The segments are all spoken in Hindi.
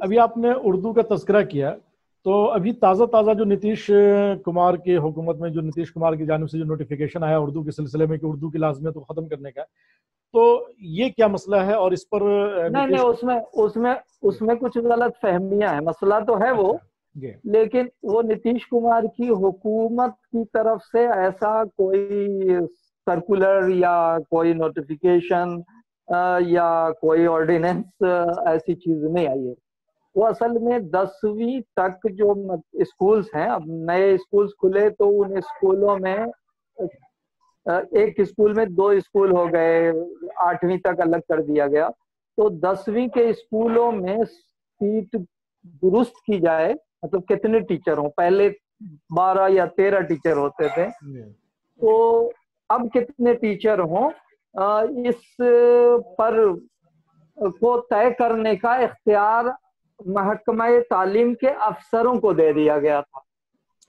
अभी आपने उर्दू का तज़किरा किया, तो अभी ताज़ा ताज़ा जो नीतीश कुमार की हुकूमत में जो नीतीश कुमार की जानिब से जो नोटिफिकेशन आया उर्दू के सिलसिले में कि उर्दू की लाजमियत को ख़त्म करने का, तो ये क्या मसला है और इस पर नहीं नहीं, नीतीश। उसमें उसमें उसमें कुछ गलत फहमियां हैं। मसला तो है वो, अच्छा जी। लेकिन वो नीतीश कुमार की हुकूमत की तरफ से ऐसा कोई सर्कुलर या कोई नोटिफिकेशन या कोई ऑर्डिनेंस ऐसी चीज नहीं आई है। वो असल में 10वीं तक जो स्कूल्स हैं, अब नए स्कूल्स खुले तो उन स्कूलों में एक स्कूल में 2 स्कूल हो गए, 8वीं तक अलग कर दिया गया। तो 10वीं के स्कूलों में सीट दुरुस्त की जाए, मतलब कितने टीचर हों, पहले 12 या 13 टीचर होते थे, तो अब कितने टीचर हों, इस पर को तय करने का इख्तियार महकमा तालीम के अफसरों को दे दिया गया था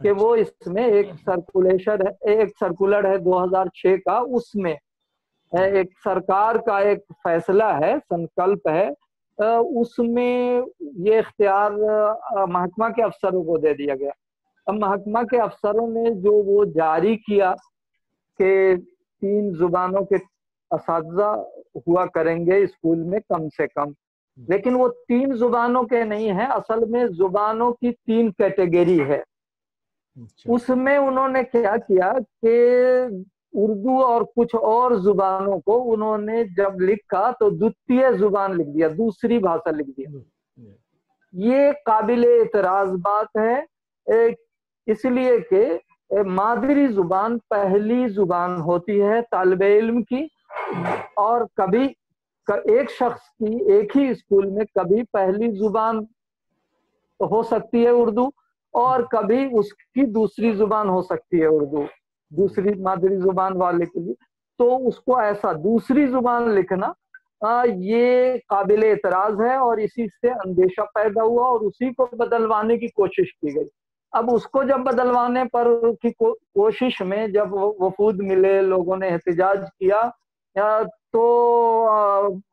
कि वो इसमें एक सर्कुलर है 2006 का, उसमें एक सरकार का एक फैसला है, संकल्प है, उसमें ये इख्तियार महकमा के अफसरों को दे दिया गया। अब महकमा के अफसरों ने जो वो जारी किया कि 3 जुबानों के असातिज़ा हुआ करेंगे स्कूल में कम से कम, लेकिन वो 3 जुबानों के नहीं है, असल में जुबानों की 3 कैटेगरी है। उसमें उन्होंने क्या किया कि उर्दू और कुछ और जुबानों को उन्होंने जब लिखा तो द्वितीय जुबान लिख दिया, दूसरी भाषा लिख दिया। ये काबिले एतराज बात है, इसलिए कि मादरी जुबान पहली जुबान होती है तालिबे इल्म की, और कभी एक शख्स की एक ही स्कूल में कभी पहली जुबान हो सकती है उर्दू, और कभी उसकी दूसरी जुबान हो सकती है उर्दू, दूसरी मादरी जुबान वाले के लिए। तो उसको ऐसा दूसरी जुबान लिखना ये काबिल एतराज है, और इसी से अंदेशा पैदा हुआ और उसी को बदलवाने की कोशिश की गई। अब उसको जब बदलवाने पर की कोशिश में जब वफूद मिले, लोगों ने एहतजाज किया, तो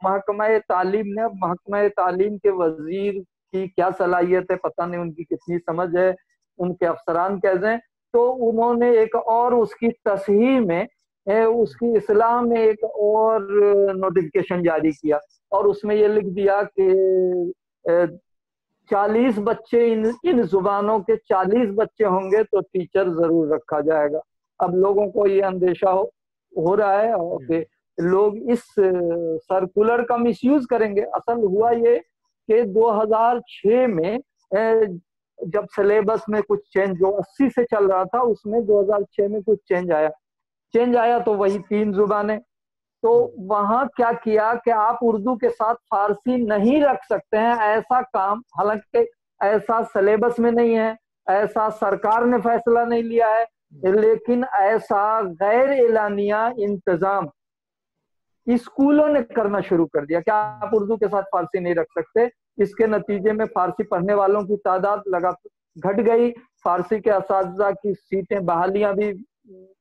महकमा तालीम के वजीर की क्या सलाहियत है पता नहीं, उनकी कितनी समझ है, उनके अफसरान कैसे हैं, तो उन्होंने एक और उसकी तस्हीह में, उसकी इस्लाह में एक और नोटिफिकेशन जारी किया, और उसमें ये लिख दिया कि 40 बच्चे इन जुबानों के 40 बच्चे होंगे तो टीचर जरूर रखा जाएगा। अब लोगों को ये अंदेशा हो रहा है कि लोग इस सर्कुलर का मिसयूज करेंगे। असल हुआ ये कि 2006 में जब सिलेबस में कुछ चेंज, जो 80 से चल रहा था उसमें 2006 में कुछ चेंज आया तो वही 3 जुबानें। तो वहां क्या किया कि आप उर्दू के साथ फारसी नहीं रख सकते हैं, ऐसा काम, हालांकि ऐसा सिलेबस में नहीं है, ऐसा सरकार ने फैसला नहीं लिया है, लेकिन ऐसा गैर एलानिया इंतजाम स्कूलों ने करना शुरू कर दिया कि आप उर्दू के साथ फारसी नहीं रख सकते। इसके नतीजे में फारसी पढ़ने वालों की तादाद लगातार घट गई, फारसी के असातिज़ा की सीटें, बहालियां भी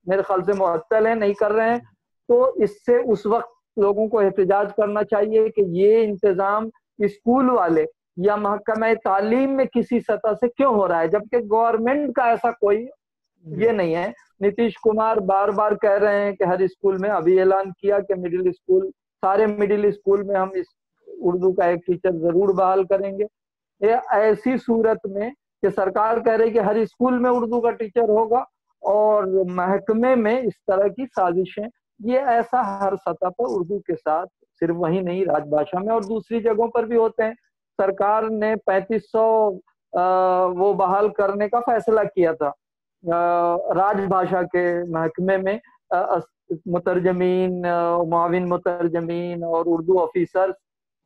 मेरे ख्याल से मुअत्तल है, नहीं कर रहे हैं। तो इससे उस वक्त लोगों को एहतजाज करना चाहिए कि ये इंतजाम स्कूल वाले या महकमा तालीम में किसी सतह से क्यों हो रहा है, जबकि गवर्नमेंट का ऐसा कोई ये नहीं है। नीतीश कुमार बार बार कह रहे हैं कि हर स्कूल में, अभी ऐलान किया कि मिडिल स्कूल, सारे मिडिल स्कूल में हम इस उर्दू का एक टीचर जरूर बहाल करेंगे। ये ऐसी सूरत में कि सरकार कह रही है कि हर स्कूल में उर्दू का टीचर होगा, और महकमे में इस तरह की साजिशें, ये ऐसा हर सतह पर उर्दू के साथ, सिर्फ वही नहीं, राजभाषा में और दूसरी जगहों पर भी होते हैं। सरकार ने 3500 वो बहाल करने का फैसला किया था राजभाषा के महकमे में, मुतरजमीन, मुआविन मुतरजमीन और उर्दू ऑफिसर,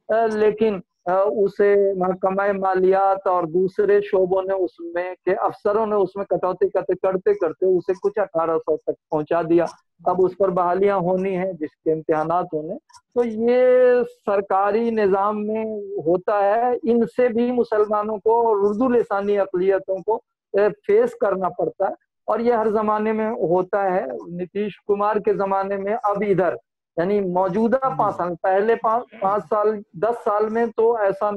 लेकिन उसे महकमा मालियात और दूसरे शोबों ने उसमें के अफसरों ने उसमें कटौती करते करते उसे कुछ 1800 तक पहुंचा दिया। अब उस पर बहालियां होनी है, जिसके इम्तिहानात होने, तो ये सरकारी निज़ाम में होता है। इनसे भी मुसलमानों को और उर्दू लिसानी अक़लियतों को फेस करना पड़ता है, और ये हर जमाने में होता है। नीतीश कुमार के जमाने में, अब इधर यानी मौजूदा 5 साल, पहले 5 साल 10 साल में तो ऐसा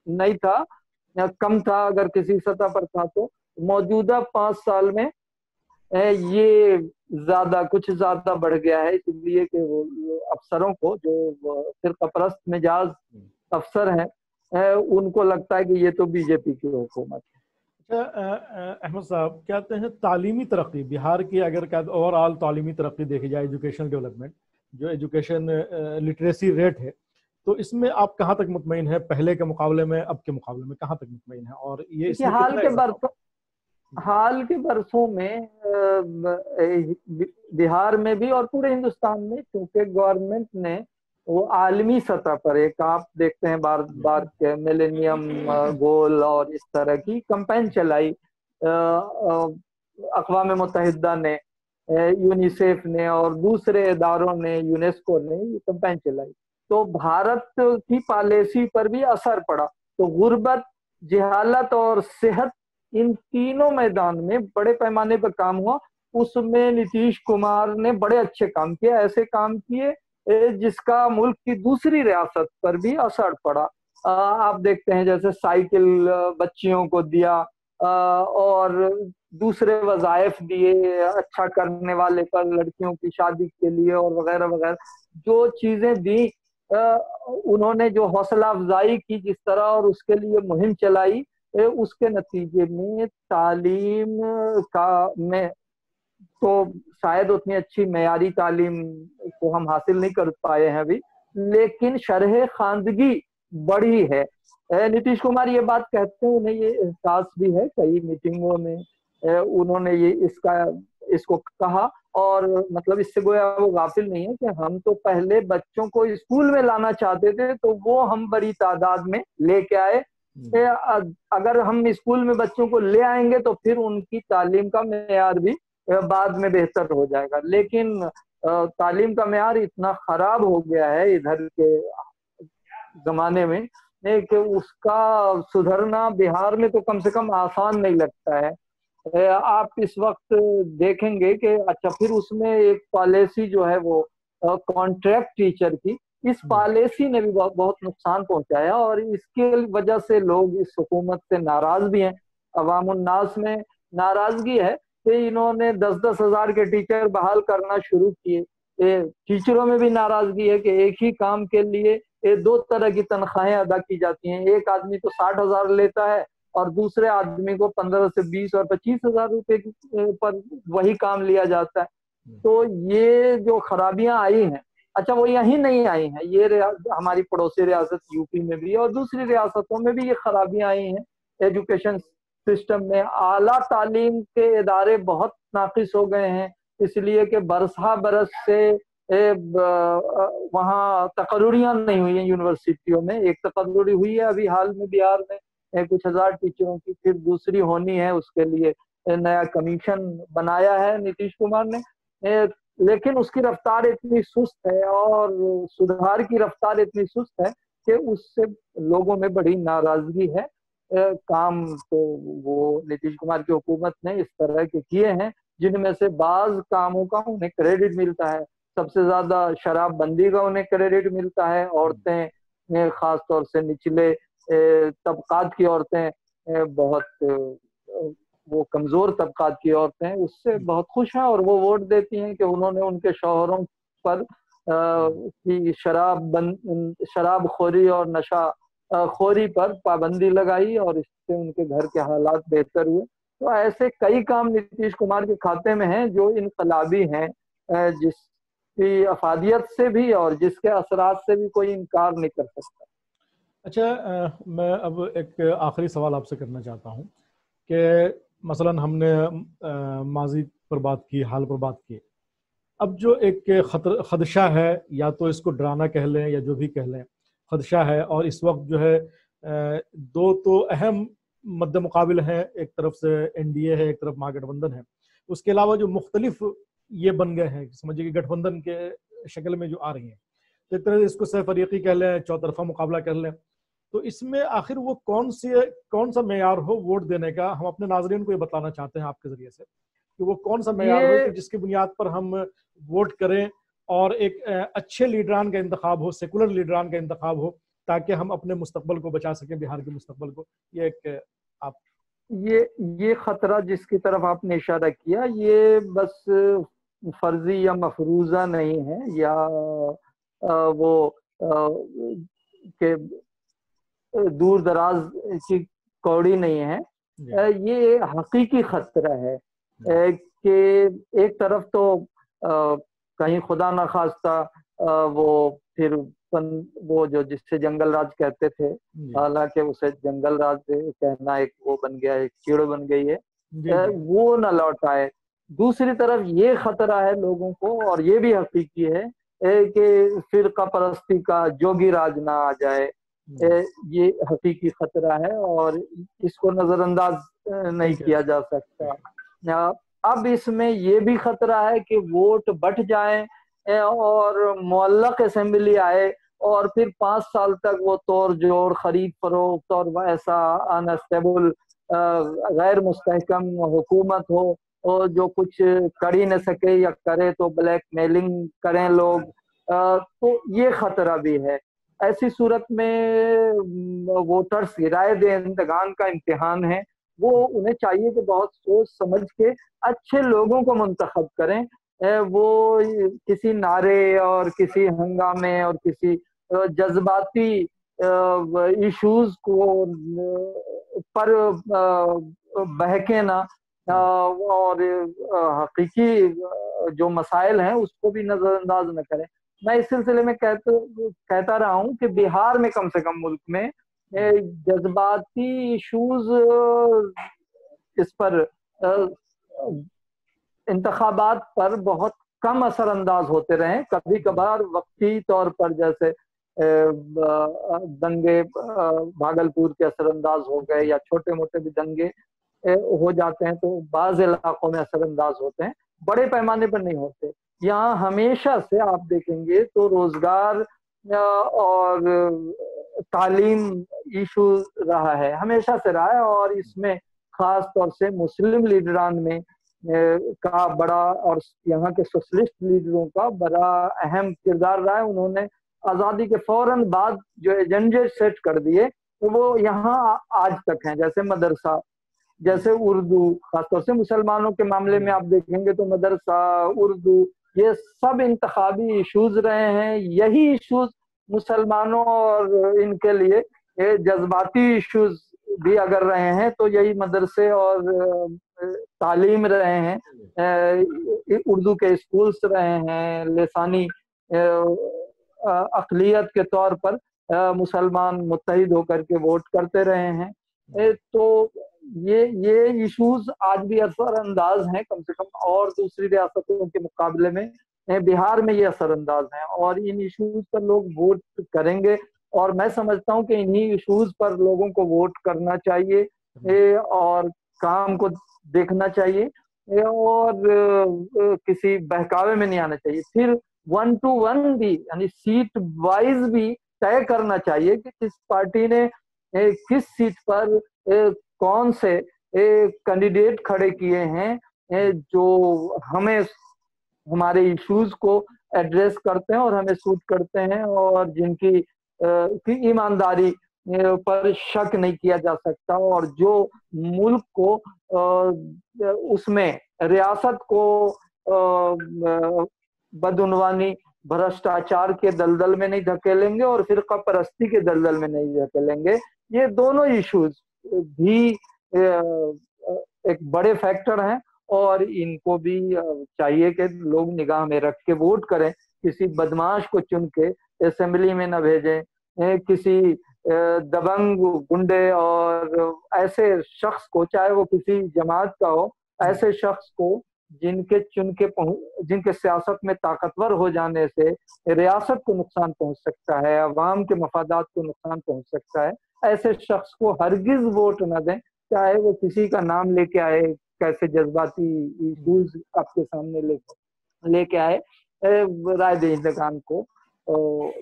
नहीं था, कम था, अगर किसी सतह पर था, तो मौजूदा 5 साल में ये कुछ ज्यादा बढ़ गया है, इसलिए कि वो अफसरों को जो फिरकापरस्त मिजाज अफसर हैं, उनको लगता है कि ये तो बीजेपी की हुकूमत है। अच्छा अहमद साहब, कहते हैं तालीमी तरक्की बिहार की, अगर ओवरऑल तालीमी तरक्की देखी जाए, एजुकेशन डेवलपमेंट, जो एजुकेशन लिटरेसी रेट है, तो इसमें आप कहाँ तक मुतमईन है? पहले के मुकाबले में, अब के मुकाबले में कहाँ तक मुतमईन है, और ये देखिए, इसमें कितना इजाफा? हाल के बरसों में बिहार में भी और पूरे हिंदुस्तान में, क्योंकि गवर्नमेंट ने वो आलमी सतह पर, एक आप देखते हैं बार बार के मिलेनियम गोल और इस तरह की कैंपेन चलाई, अक़वाम मुत्तहिदा ने, यूनिसेफ ने और दूसरे इदारों ने, यूनेस्को ने ये कैंपेन चलाई, तो भारत की पॉलिसी पर भी असर पड़ा। तो गुर्बत, जहालत और सेहत, इन तीनों मैदान में बड़े पैमाने पर काम हुआ। उसमें नीतीश कुमार ने बड़े अच्छे काम किए, ऐसे काम किए जिसका मुल्क की दूसरी रियासत पर भी असर पड़ा। आप देखते हैं जैसे साइकिल बच्चियों को दिया, और दूसरे वज़ाइफ दिए अच्छा करने वाले पर, लड़कियों की शादी के लिए और वगैरह वगैरह जो चीजें दी, उन्होंने जो हौसला अफजाई की जिस तरह और उसके लिए मुहिम चलाई, उसके नतीजे में तालीम का में तो शायद उतनी अच्छी मेयारी तालीम को हम हासिल नहीं कर पाए हैं अभी, लेकिन शरह खानदगी बढ़ी है। नीतीश कुमार ये बात कहते हैं, उन्हें ये एहसास भी है, कई मीटिंगों में उन्होंने इसको कहा, और मतलब इससे गोया वो गाफिल नहीं है कि हम तो पहले बच्चों को स्कूल में लाना चाहते थे, तो वो हम बड़ी तादाद में लेके आए। अगर हम स्कूल में बच्चों को ले आएंगे तो फिर उनकी तालीम का मेयार भी बाद में बेहतर हो जाएगा। लेकिन तालीम का मेयार इतना खराब हो गया है इधर के जमाने में कि उसका सुधरना बिहार में तो कम से कम आसान नहीं लगता है। आप इस वक्त देखेंगे कि अच्छा, फिर उसमें एक पॉलिसी जो है वो कॉन्ट्रैक्ट टीचर की, इस पॉलिसी ने भी बहुत नुकसान पहुंचाया, और इसके वजह से लोग इस हुकूमत से नाराज भी हैं। अवामुन्नास में नाराजगी है कि इन्होंने 10-10 हजार के टीचर बहाल करना शुरू किए। टीचरों में भी नाराजगी है कि एक ही काम के लिए 2 तरह की तनख्वाहें अदा की जाती हैं। एक आदमी तो 60 हजार लेता है और दूसरे आदमी को 15 से 20 और 25 हजार रुपए पर वही काम लिया जाता है। तो ये जो खराबियां आई हैं, अच्छा वो यहीं नहीं आई हैं, ये हमारी पड़ोसी रियासत यूपी में भी और दूसरी रियासतों में भी ये खराबियां आई हैं। एजुकेशन सिस्टम में आला तालीम के इदारे बहुत नाकिस हो गए हैं, इसलिए कि बरस से वहाँ तकर्रुरियां नहीं हुई हैं यूनिवर्सिटियों में। एक तकर्रुरी हुई है अभी हाल में बिहार में कुछ हजार टीचरों की, फिर दूसरी होनी है, उसके लिए नया कमीशन बनाया है नीतीश कुमार ने, लेकिन उसकी रफ्तार इतनी सुस्त है और सुधार की रफ्तार इतनी सुस्त है कि उससे लोगों में बड़ी नाराजगी है। काम तो वो नीतीश कुमार की हुकूमत ने इस तरह के किए हैं जिनमें से बाज कामों का उन्हें क्रेडिट मिलता है। सबसे ज्यादा शराबबंदी का उन्हें क्रेडिट मिलता है। औरतें, खास तौर से निचले तबकात की औरतें, बहुत वो कमजोर तबकात की औरतें उससे बहुत खुश हैं और वो वोट देती हैं कि उन्होंने उनके शौहरों पर की शराबखोरी और नशा खोरी पर पाबंदी लगाई और इससे उनके घर के हालात बेहतर हुए। तो ऐसे कई काम नीतीश कुमार के खाते में हैं जो इनकलाबी हैं, जिसकी अफादियत से भी और जिसके असरात से भी कोई इनकार नहीं कर सकता। अच्छा, मैं अब एक आखिरी सवाल आपसे करना चाहता हूँ कि मसलन हमने माजी पर बात की, हाल पर बात की, अब जो एक खदशा है, या तो इसको डराना कह लें या जो भी कह लें, खदशा है, और इस वक्त जो है दो तो अहम मद्दे मुकाबिल हैं, एक तरफ से एनडीए है, एक तरफ महागठबंधन है, उसके अलावा जो मुख्तलिफ ये बन गए हैं, समझिए कि गठबंधन के शक्ल में जो आ रही हैं, तो एक तरह से इसको सहफरीकी कह लें, चौतरफा मुकाबला कर लें, तो इसमें आखिर वो कौन सा मेयार हो वोट देने का? हम अपने नाजरीन को ये बताना चाहते हैं आपके जरिए से कि वो कौन सा मेयार हो कि जिसकी बुनियाद पर हम वोट करें और एक अच्छे लीडरान का इंतखाब हो, सेकुलर लीडरान का इंतखाब हो, ताकि हम अपने मुस्तकबल को बचा सकें, बिहार के मुस्तकबल को? ये एक आप ये खतरा जिसकी तरफ आपने इशारा किया, ये बस फर्जी या मफरूजा नहीं है, या वो के दूर दराज की कौड़ी नहीं है। ये हकीकी खतरा है कि एक तरफ तो कहीं खुदा न खास्ता वो फिर वो जो जिससे जंगल राज कहते थे, हालांकि उसे जंगल राज कहना एक वो बन गया, एक चिड़ बन गई है, वो न लौट आए। दूसरी तरफ ये खतरा है लोगों को, और ये भी हकीकी है कि फिरका परस्ती का जोगी राज ना आ जाए। ये हकीकी खतरा है और इसको नजरअंदाज नहीं किया जा सकता। अब इसमें ये भी खतरा है कि वोट बट जाएं और मुअल्लक असेंबली आए और फिर 5 साल तक वो तोड़ जोड़, खरीद फरोख्त और ऐसा अनस्टेबल गैर मुस्तहकम हुकूमत हो, और जो कुछ कर ही न सके या करे तो ब्लैकमेलिंग करें लोग। तो ये खतरा भी है। ऐसी सूरत में वोटर्स की राय दहिंदगान का इम्तिहान है, वो उन्हें चाहिए कि बहुत सोच समझ के अच्छे लोगों को मुंतखब करें। वो किसी नारे और किसी हंगामे और किसी जज्बाती इश्यूज को पर बहके ना, और हकीकी जो मसाइल हैं उसको भी नजरअंदाज न करें। मैं इस सिलसिले में कहता रहा हूँ कि बिहार में कम से कम मुल्क में जज्बाती इश्यूज इस पर इंतखाबात पर बहुत कम असरअंदाज होते रहे। कभी कभार वक्ती तौर पर जैसे दंगे भागलपुर के असरअंदाज हो गए, या छोटे मोटे भी दंगे हो जाते हैं तो बाज़ इलाकों में असरअंदाज होते हैं, बड़े पैमाने पर नहीं होते। यहाँ हमेशा से आप देखेंगे तो रोजगार और तालीम इशू रहा है, हमेशा से रहा है, और इसमें खास तौर से मुस्लिम लीडरान में का बड़ा, और यहाँ के सोशलिस्ट लीडरों का बड़ा अहम किरदार रहा है। उन्होंने आज़ादी के फौरन बाद जो एजेंडे सेट कर दिए तो वो यहाँ आज तक हैं, जैसे मदरसा, जैसे उर्दू, खासतौर से मुसलमानों के मामले में आप देखेंगे तो मदरसा, उर्दू, ये सब इंतखाबी इश्यूज रहे हैं। यही इश्यूज मुसलमानों और इनके लिए जज्बाती इश्यूज भी अगर रहे हैं तो यही मदरसे और तालीम रहे हैं, उर्दू के स्कूल्स रहे हैं। लिसानी अक़लियत के तौर पर मुसलमान मुत्तहिद होकर के वोट करते रहे हैं। तो ये इश्यूज आज भी असरअंदाज हैं कम से कम, और दूसरी रियासतों के मुकाबले में बिहार में ये असरअंदाज हैं, और इन इश्यूज पर लोग वोट करेंगे। और मैं समझता हूँ कि इन्हीं इश्यूज पर लोगों को वोट करना चाहिए और काम को देखना चाहिए, और किसी बहकावे में नहीं आना चाहिए। फिर 1 to 1 भी, यानी सीट वाइज भी तय करना चाहिए कि किस पार्टी ने किस सीट पर कौन से कैंडिडेट खड़े किए हैं जो हमें, हमारे इश्यूज को एड्रेस करते हैं और हमें सूट करते हैं, और जिनकी ईमानदारी पर शक नहीं किया जा सकता, और जो मुल्क को उसमें रियासत को बदउनवानी, भ्रष्टाचार के दलदल में नहीं धकेलेंगे और फिरका परस्ती के दलदल में नहीं धकेलेंगे। ये दोनों इश्यूज भी एक बड़े फैक्टर हैं, और इनको भी चाहिए कि लोग निगाह में रख के वोट करें। किसी बदमाश को चुन के असेंबली में न भेजें, किसी दबंग गुंडे और ऐसे शख्स को, चाहे वो किसी जमात का हो, ऐसे शख्स को जिनके सियासत में ताकतवर हो जाने से रियासत को नुकसान पहुंच सकता है, अवाम के मफादात को नुकसान पहुंच सकता है, ऐसे शख्स को हरगिज वोट न दें, चाहे वो किसी का नाम लेके आए, कैसे जज्बाती इश्यूज आपके सामने लेके आए। राय दहिंदगान को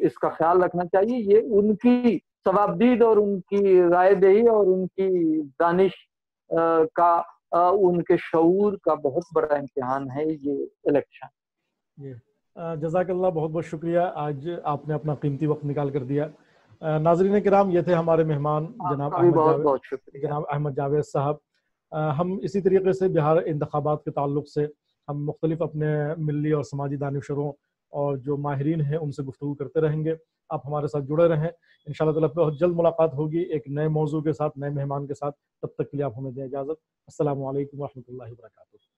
इसका ख्याल रखना चाहिए। ये उनकी सवाबदीद और उनकी राय दही और उनकी दानिश का, उनके शऊर का बहुत बड़ा इम्तिहान है ये इलेक्शन। जज़ाकल्लाह, बहुत बहुत शुक्रिया। आज आपने अपना कीमती वक्त निकाल कर दिया नाजरीन किराम, ये थे हमारे मेहमान जनाब बहुत बहुत शुक्रिया जनाब अहमद जावेद साहब। हम इसी तरीके से बिहार इंतखाबात के ताल्लुक से हम मुख्तलिफ अपने मिली और समाजी दानिशरों और जो माहिरीन हैं उनसे गुफ्तगू करते रहेंगे। आप हमारे साथ जुड़े रहें। इंशाअल्लाह ताला बहुत जल्द मुलाकात होगी एक नए मौजू के साथ, नए मेहमान के साथ। तब तक के लिए आप हमें दें इजाज़त। अस्सलामु अलैकुम व रहमतुल्लाहि व बरकातुहू।